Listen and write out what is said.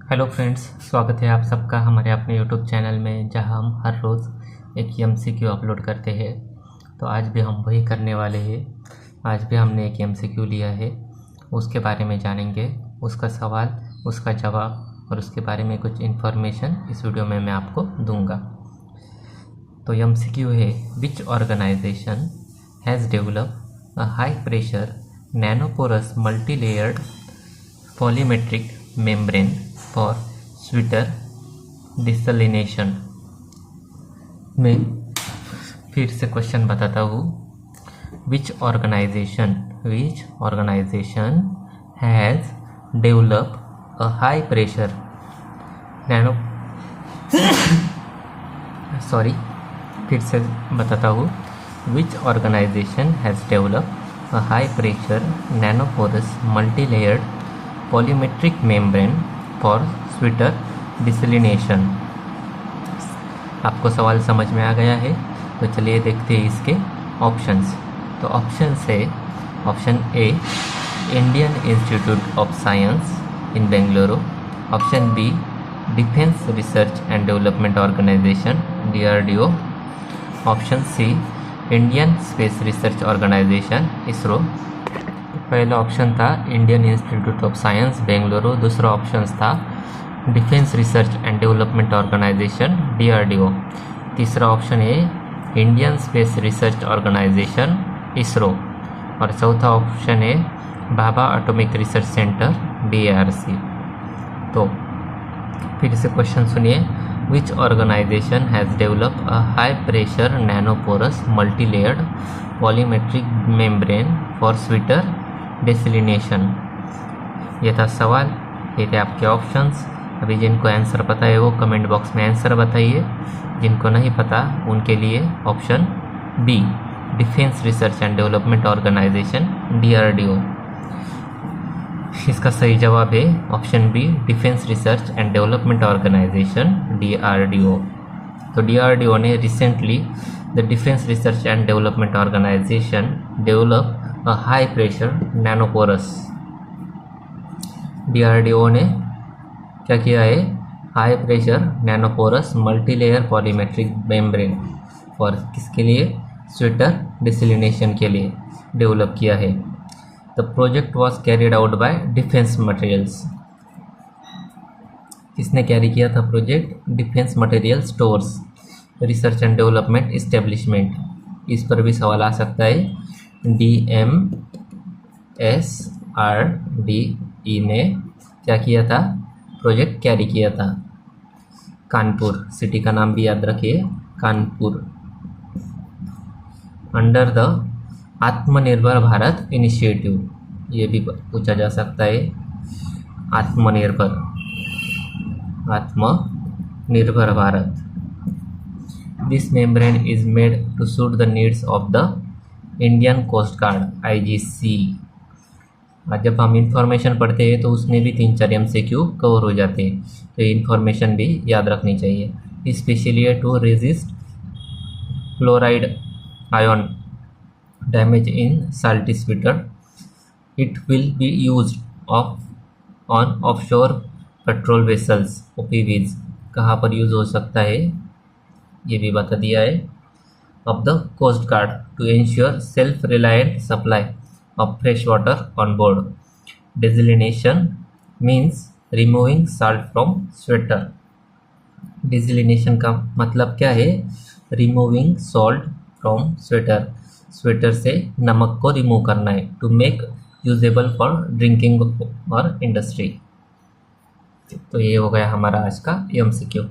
Hello friends, स्वागत है आप सबका हमारे अपने यूट्यूब चैनल में, जहां हम हर रोज़ एक एमसीक्यू अपलोड करते हैं। तो आज भी हम वही करने वाले हैं। आज भी हमने एक एमसीक्यू लिया है, उसके बारे में जानेंगे, उसका सवाल, उसका जवाब और उसके बारे में कुछ इन्फॉर्मेशन इस वीडियो में मैं आपको दूंगा। तो एमसीक्यू है, which organisation has develop a high pressure nanoporous multi-layered polymetric membrane for seawater desalination. मैं फिर से क्वेश्चन बताता हूँ। Which organisation has develop a high pressure nano sorry फिर से बताता हूँ। Which organisation has develop a high pressure nanoporous multi-layered polymetric membrane for seawater desalination. आपको सवाल समझ में आ गया है? तो चलिए देखते हैं इसके ऑप्शंस। तो ऑप्शंस है, option A Indian Institute of Science in Bengaluru, option B defence research and development organisation DRDO, option C Indian Space Research Organisation ISRO. पहला ऑप्शन था Indian Institute of Science Bengaluru, दूसरा ऑप्शन था Defence research and development organisation DRDO, तीसरा option है Indian Space Research Organisation ISRO और चौथा option है Bhabha Atomic Research Centre DARC। तो फिर से क्वेश्चन सुनिए। Which organisation has develop a high pressure nanoporous multi-layered polymetric membrane for seawater desalination. ये था सवाल, ये थे आपके ऑप्शंस। अभी जिनको आंसर पता है वो कमेंट बॉक्स में आंसर बताइए, जिनको नहीं पता उनके लिए option B defence research and development organisation DRDO। इसका सही जवाब है option B defence research and development organisation DRDO। तो DRDO ने recently the defence research and development organisation develop a high pressure nanoporous. DRDO ने क्या किया है? High pressure nanoporous multi-layer polymetric membrane और किसके लिए? स्वेटर डिसलिनेशन के लिए डेवलप किया है। The project was carried out by defence materials. किसने कैरी किया था project? Defence material stores research and development establishment. इस पर भी सवाल आ सकता है। DMSRDE ने क्या किया था? प्रोजेक्ट कैरी किया था। कानपुर सिटी का नाम भी याद रखिए, कानपुर। अंडर द आत्मनिर्भर भारत इनिशिएटिव, ये भी पूछा जा सकता है। Aatmanirbhar Bharat. This membrane is made to suit the needs of the Indian Coast Guard IGC। जब हम इंफॉर्मेशन पढ़ते हैं तो उसमें भी 3-4 MCQ कवर हो जाते हैं, तो ये इंफॉर्मेशन भी याद रखनी चाहिए। Specially to resist fluoride ion damage in salty seawater, it will be used on offshore patrol vessels OPVs। कहाँ पर यूज़ हो सकता है ये भी बता दिया है। Of the Coast Guard to ensure self reliant supply of fresh water on board. Desalination means removing salt from sweater. Desalination का मतलब क्या है? Removing salt from sweater. Sweater से नमक को रिमूव करना है, to make usable for drinking और industry। तो ये हो गया हमारा आज का MCQ।